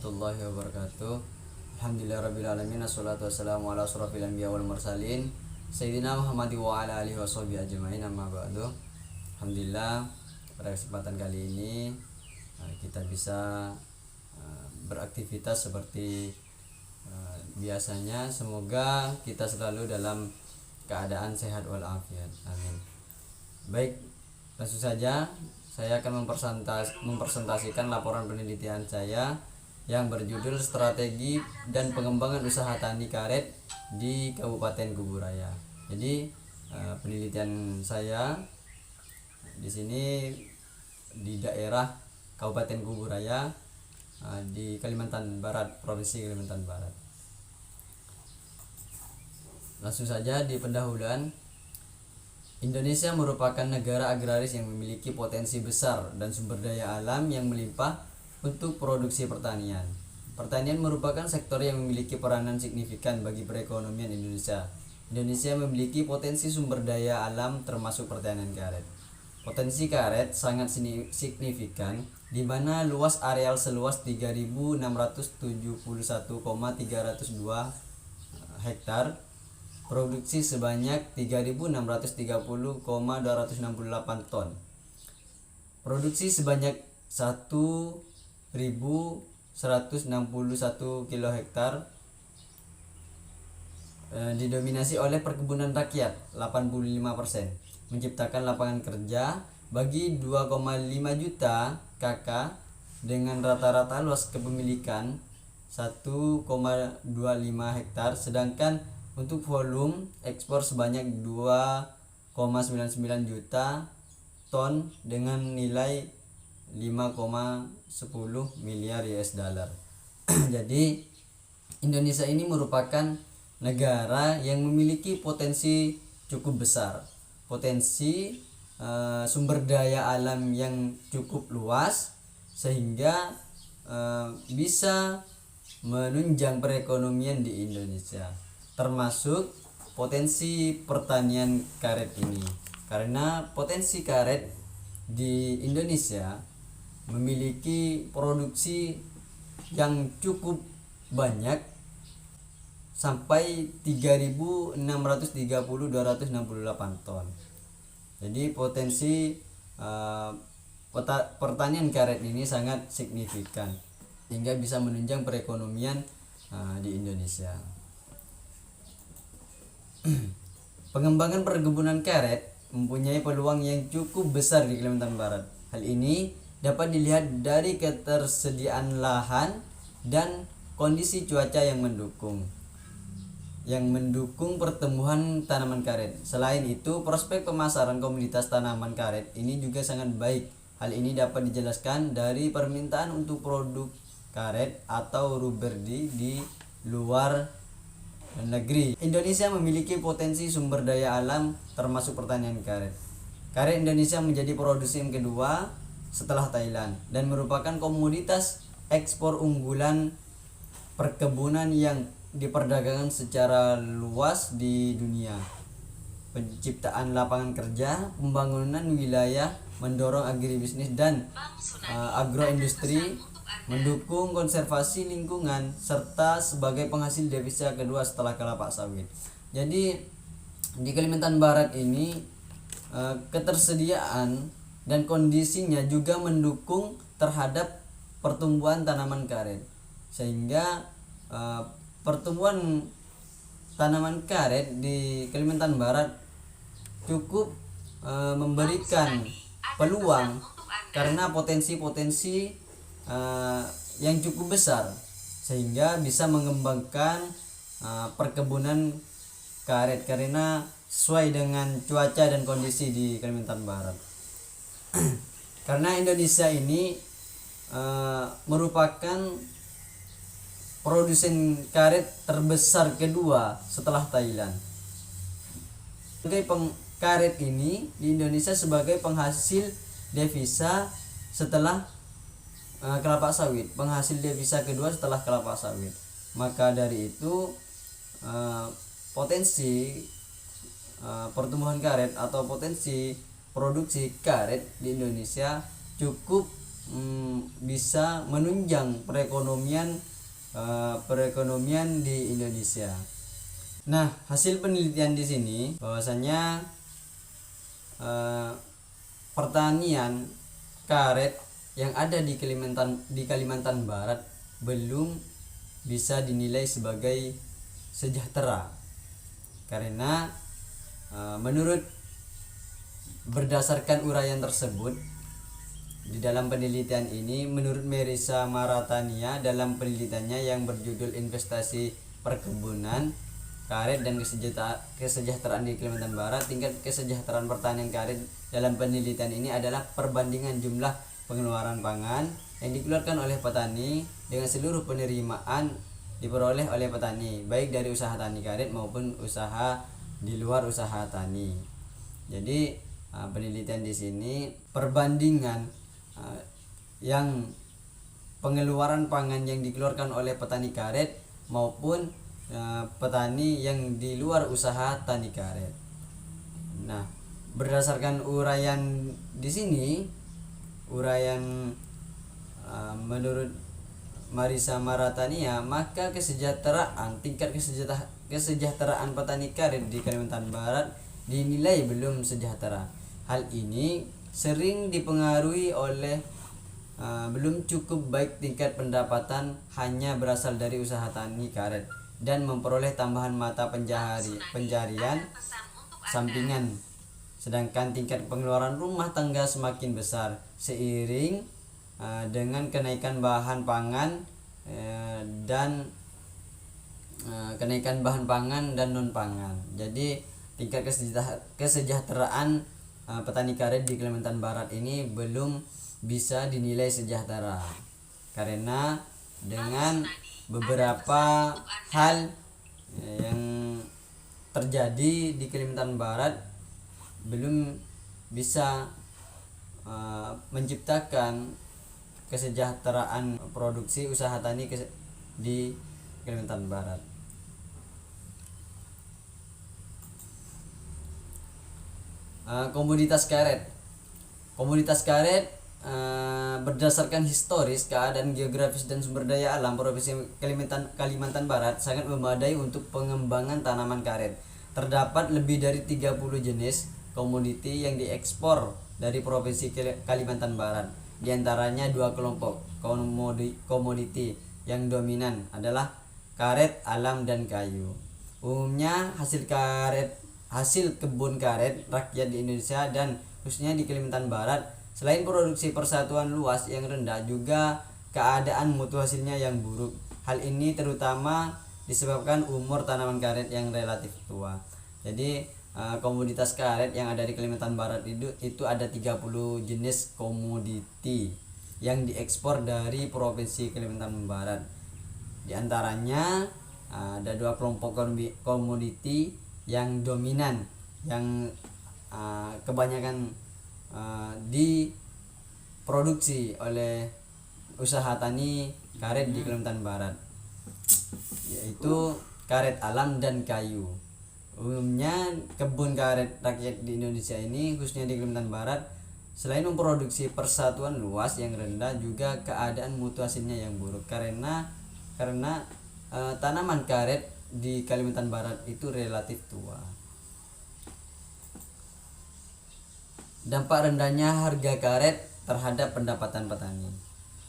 warahmatullahi wabarakatuh. Alhamdulillahirabbil alamin, wassalatu wassalamu ala asyrofil anbiya wal mursalin sayyidina Muhammad wa ala alihi washabihi ajmain, amma ba'du. Alhamdulillah, pada kesempatan kali ini kita bisa beraktivitas seperti biasanya. Semoga kita selalu dalam keadaan sehat walafiat, amin. Baik, langsung saja saya akan mempresentasikan laporan penelitian saya yang berjudul Strategi dan Pengembangan Usaha Tani Karet di Kabupaten Kuburaya. Jadi penelitian saya di sini di daerah Kabupaten Kuburaya di Kalimantan Barat, Provinsi Kalimantan Barat. Langsung saja di pendahuluan. Indonesia merupakan negara agraris yang memiliki potensi besar dan sumber daya alam yang melimpah untuk produksi pertanian. Pertanian merupakan sektor yang memiliki peranan signifikan bagi perekonomian Indonesia. Indonesia memiliki potensi sumber daya alam termasuk pertanian karet. Potensi karet sangat signifikan, di mana luas areal seluas 3.671,302 hektar, produksi sebanyak 3.630,268 ton. Produksi sebanyak 1.161 kilo hektar, didominasi oleh perkebunan rakyat 85%, menciptakan lapangan kerja bagi 2,5 juta KK dengan rata-rata luas kepemilikan 1,25 hektar, sedangkan untuk volume ekspor sebanyak 2,99 juta ton dengan nilai 5,10 miliar US dollar. Jadi Indonesia ini merupakan negara yang memiliki potensi cukup besar, potensi sumber daya alam yang cukup luas, sehingga bisa menunjang perekonomian di Indonesia, termasuk potensi pertanian karet ini. Karena potensi karet di Indonesia memiliki produksi yang cukup banyak sampai 3.630.268 ton. Jadi potensi pertanian karet ini sangat signifikan hingga bisa menunjang perekonomian di Indonesia. Pengembangan perkebunan karet mempunyai peluang yang cukup besar di Kalimantan Barat. Hal ini dapat dilihat dari ketersediaan lahan dan kondisi cuaca yang mendukung pertumbuhan tanaman karet. Selain itu, prospek pemasaran komoditas tanaman karet ini juga sangat baik. Hal ini dapat dijelaskan dari permintaan untuk produk karet atau ruberdi di luar negeri. Indonesia memiliki potensi sumber daya alam termasuk pertanian karet. Karet Indonesia menjadi produksi yang kedua setelah Thailand dan merupakan komoditas ekspor unggulan perkebunan yang diperdagangkan secara luas di dunia. Penciptaan lapangan kerja, pembangunan wilayah, mendorong agribisnis dan agroindustri, mendukung konservasi lingkungan, serta sebagai penghasil devisa kedua setelah kelapa sawit. Jadi di Kalimantan Barat ini ketersediaan dan kondisinya juga mendukung terhadap pertumbuhan tanaman karet, sehingga pertumbuhan tanaman karet di Kalimantan Barat cukup memberikan peluang karena potensi-potensi yang cukup besar, sehingga bisa mengembangkan perkebunan karet karena sesuai dengan cuaca dan kondisi di Kalimantan Barat. Karena Indonesia ini merupakan produsen karet terbesar kedua setelah Thailand. Karet ini di Indonesia sebagai penghasil devisa setelah kelapa sawit, penghasil devisa kedua setelah kelapa sawit. Maka dari itu potensi pertumbuhan karet atau potensi produksi karet di Indonesia cukup bisa menunjang perekonomian di Indonesia. Nah, hasil penelitian di sini bahwasanya pertanian karet yang ada di Kalimantan Barat belum bisa dinilai sebagai sejahtera karena menurut berdasarkan uraian tersebut di dalam penelitian ini, menurut Merisa Maratania dalam penelitiannya yang berjudul Investasi Perkebunan Karet dan Kesejahteraan di Kalimantan Barat, tingkat kesejahteraan pertanian karet dalam penelitian ini adalah perbandingan jumlah pengeluaran pangan yang dikeluarkan oleh petani dengan seluruh penerimaan diperoleh oleh petani, baik dari usaha tani karet maupun usaha di luar usaha tani. Jadi penelitian di sini perbandingan yang pengeluaran pangan yang dikeluarkan oleh petani karet maupun petani yang di luar usaha tani karet. Nah, berdasarkan uraian di sini, menurut Marisa Maratania, maka tingkat kesejahteraan petani karet di Kalimantan Barat dinilai belum sejahtera. Hal ini sering dipengaruhi oleh belum cukup baik tingkat pendapatan hanya berasal dari usaha tani karet dan memperoleh tambahan mata pencarian sampingan, sedangkan tingkat pengeluaran rumah tangga semakin besar seiring dengan kenaikan bahan pangan dan non pangan. Jadi tingkat kesejahteraan petani karet di Kalimantan Barat ini belum bisa dinilai sejahtera karena dengan beberapa hal yang terjadi di Kalimantan Barat belum bisa menciptakan kesejahteraan produksi usaha tani di Kalimantan Barat. Komoditas karet berdasarkan historis, keadaan geografis dan sumber daya alam Provinsi Kalimantan Barat sangat memadai untuk pengembangan tanaman karet. Terdapat lebih dari 30 jenis komoditi yang diekspor dari Provinsi Kalimantan Barat. Di antaranya dua kelompok komoditi yang dominan adalah karet alam dan kayu. Umumnya hasil kebun karet rakyat di Indonesia dan khususnya di Kalimantan Barat, selain produksi persatuan luas yang rendah, juga keadaan mutu hasilnya yang buruk. Hal ini terutama disebabkan umur tanaman karet yang relatif tua. Jadi komoditas karet yang ada di Kalimantan Barat itu ada 30 jenis komoditi yang diekspor dari Provinsi Kalimantan Barat. Di antaranya ada dua kelompok komoditi yang dominan, yang kebanyakan diproduksi oleh usaha tani karet di Kalimantan Barat, yaitu karet alam dan kayu. Umumnya kebun karet rakyat di Indonesia ini, khususnya di Kalimantan Barat, selain memproduksi persatuan luas yang rendah, juga keadaan mutu hasilnya yang buruk karena tanaman karet di Kalimantan Barat itu relatif tua. Dampak rendahnya harga karet terhadap pendapatan petani.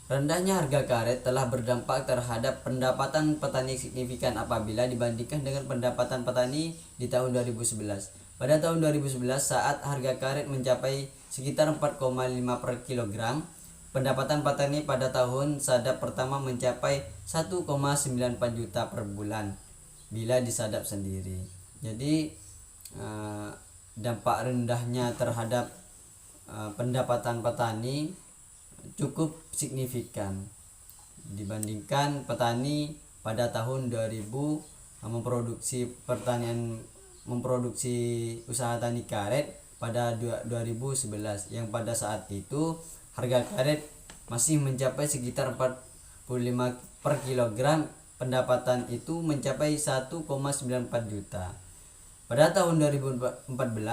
Rendahnya harga karet telah berdampak terhadap pendapatan petani signifikan apabila dibandingkan dengan pendapatan petani di tahun 2011. Pada tahun 2011, saat harga karet mencapai sekitar 4,5 per kilogram, pendapatan petani pada tahun sadap pertama mencapai 1,94 juta per bulan bila disadap sendiri. Jadi dampak rendahnya terhadap pendapatan petani cukup signifikan dibandingkan petani pada tahun 2000 memproduksi usaha tani karet pada 2011, yang pada saat itu harga karet masih mencapai sekitar 45 per kilogram. Pendapatan itu mencapai 1,94 juta. Pada tahun 2014,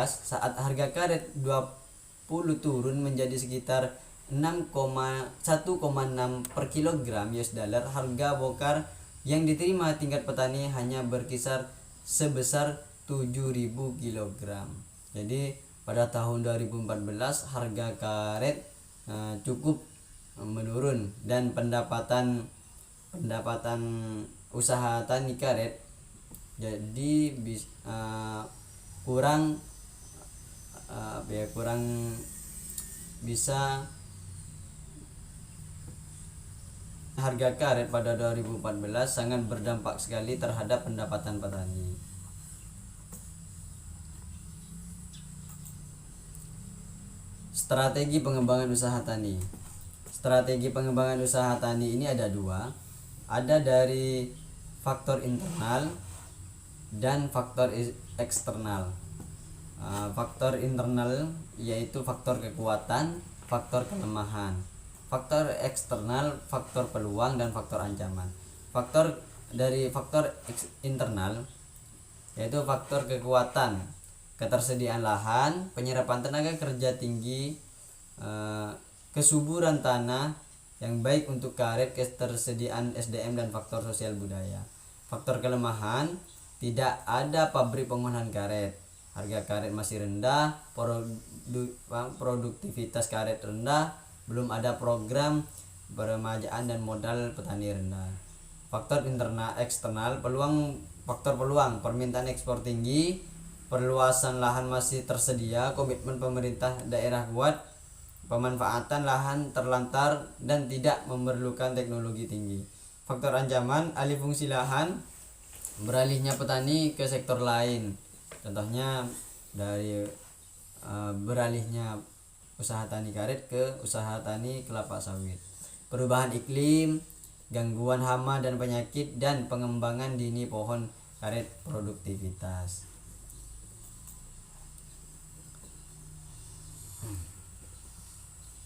saat harga karet 20 turun menjadi sekitar 1,6 per kilogram US dollar. Harga bokar yang diterima tingkat petani hanya berkisar sebesar 7.000 kilogram. Jadi pada tahun 2014 harga karet cukup menurun, dan pendapatan usaha tani karet jadi kurang bisa. Harga karet pada 2014 sangat berdampak sekali terhadap pendapatan petani. Strategi pengembangan usaha tani. Strategi pengembangan usaha tani ini ada dua. Ada dari faktor internal dan faktor eksternal. Faktor internal yaitu faktor kekuatan, faktor kelemahan. Faktor eksternal, faktor peluang dan faktor ancaman. Faktor internal yaitu faktor kekuatan, ketersediaan lahan, penyerapan tenaga kerja tinggi, kesuburan tanah yang baik untuk karet, ketersediaan SDM dan faktor sosial budaya. Faktor kelemahan, tidak ada pabrik pengolahan karet, harga karet masih rendah, produktivitas karet rendah, belum ada program peremajaan dan modal petani rendah. Faktor internal eksternal, faktor peluang, permintaan ekspor tinggi, perluasan lahan masih tersedia, komitmen pemerintah daerah kuat, pemanfaatan lahan terlantar dan tidak memerlukan teknologi tinggi. Faktor ancaman, alih fungsi lahan, beralihnya petani ke sektor lain. Contohnya dari beralihnya usaha tani karet ke usaha tani kelapa sawit. Perubahan iklim, gangguan hama dan penyakit, dan pengembangan dini pohon karet produktivitas.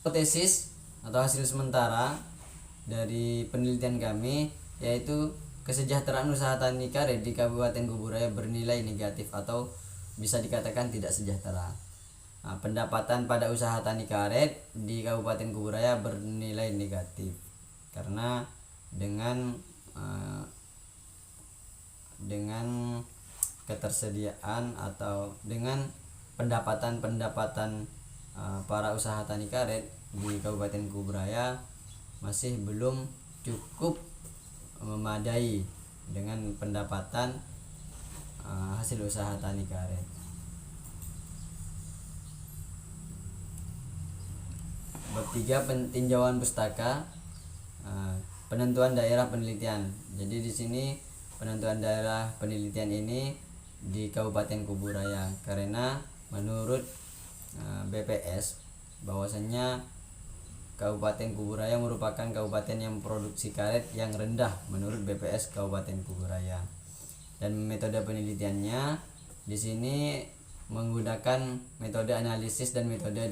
Hipotesis atau hasil sementara dari penelitian kami yaitu kesejahteraan usaha tani karet di Kabupaten Kuburaya bernilai negatif atau bisa dikatakan tidak sejahtera. Pendapatan pada usaha tani karet di Kabupaten Kuburaya bernilai negatif karena dengan ketersediaan atau dengan pendapatan para usaha tani karet di Kabupaten Kuburaya masih belum cukup memadai dengan pendapatan hasil usaha tani karet. Bab 3, peninjauan pustaka, penentuan daerah penelitian. Jadi di sini penentuan daerah penelitian ini di Kabupaten Kuburaya karena menurut BPS bahwasanya Kabupaten Kuburaya merupakan kabupaten yang memproduksi karet yang rendah menurut BPS Kabupaten Kuburaya. Dan metode penelitiannya di sini menggunakan metode analisis dan metode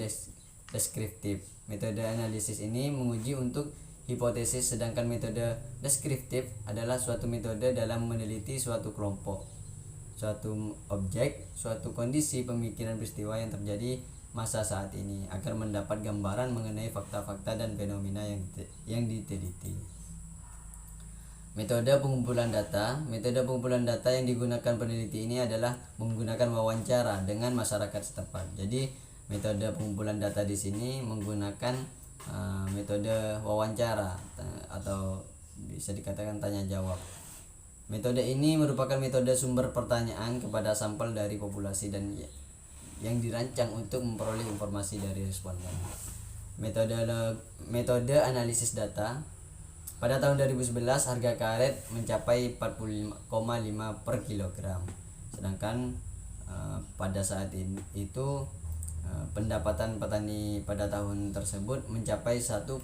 deskriptif. Metode analisis ini menguji untuk hipotesis, sedangkan metode deskriptif adalah suatu metode dalam meneliti suatu kelompok, suatu objek, suatu kondisi, pemikiran, peristiwa yang terjadi masa saat ini agar mendapat gambaran mengenai fakta-fakta dan fenomena yang diteliti. Metode pengumpulan data. Metode pengumpulan data yang digunakan peneliti ini adalah menggunakan wawancara dengan masyarakat setempat. Jadi metode pengumpulan data di sini menggunakan metode wawancara atau bisa dikatakan tanya jawab. Metode ini merupakan metode sumber pertanyaan kepada sampel dari populasi dan yang dirancang untuk memperoleh informasi dari responden. Metode analisis data. Pada tahun 2011 harga karet mencapai 45,5 per kilogram. Sedangkan pada saat itu pendapatan petani pada tahun tersebut mencapai 1,94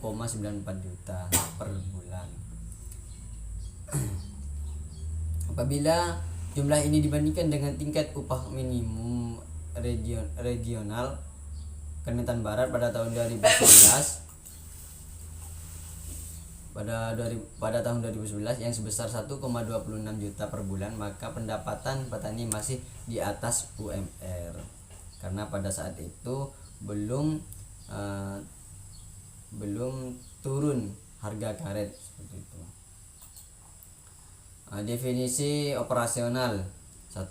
juta per bulan. Apabila jumlah ini dibandingkan dengan tingkat upah minimum regional Kalimantan Barat pada tahun 2011 pada tahun 2011 yang sebesar 1,26 juta per bulan, maka pendapatan petani masih di atas UMR karena pada saat itu belum belum turun harga karet seperti itu. Definisi operasional. 1.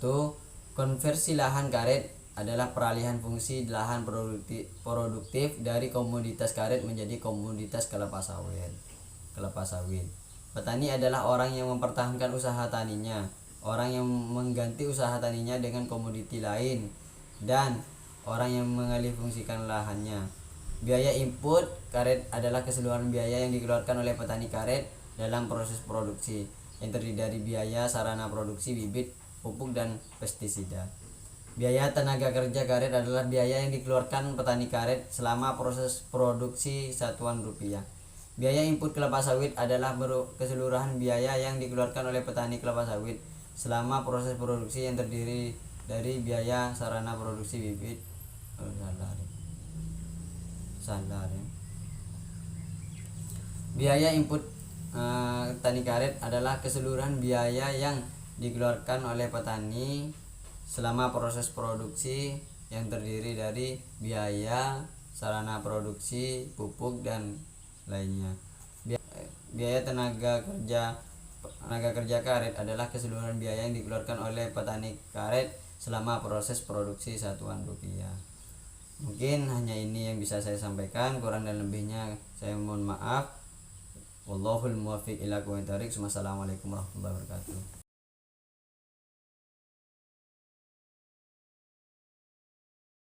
Konversi lahan karet adalah peralihan fungsi lahan produktif dari komoditas karet menjadi komoditas kelapa sawit. Petani adalah orang yang mempertahankan usaha taninya, orang yang mengganti usaha taninya dengan komoditi lain, dan orang yang mengalihfungsikan lahannya. Biaya input karet adalah keseluruhan biaya yang dikeluarkan oleh petani karet dalam proses produksi, yang terdiri dari biaya sarana produksi bibit, pupuk, dan pestisida. Biaya tenaga kerja karet adalah biaya yang dikeluarkan petani karet selama proses produksi satuan rupiah. Biaya input kelapa sawit adalah keseluruhan biaya yang dikeluarkan oleh petani kelapa sawit selama proses produksi, yang terdiri dari biaya sarana produksi bibit. Biaya input tani karet adalah keseluruhan biaya yang dikeluarkan oleh petani selama proses produksi, yang terdiri dari biaya sarana produksi, pupuk, dan lainnya. Biaya tenaga kerja karet adalah keseluruhan biaya yang dikeluarkan oleh petani karet selama proses produksi satuan rupiah. Mungkin hanya ini yang bisa saya sampaikan, kurang dan lebihnya saya mohon maaf. Wallahul muwaffiq ila aqwamit thoriq. Wassalamualaikum warahmatullahi wabarakatuh.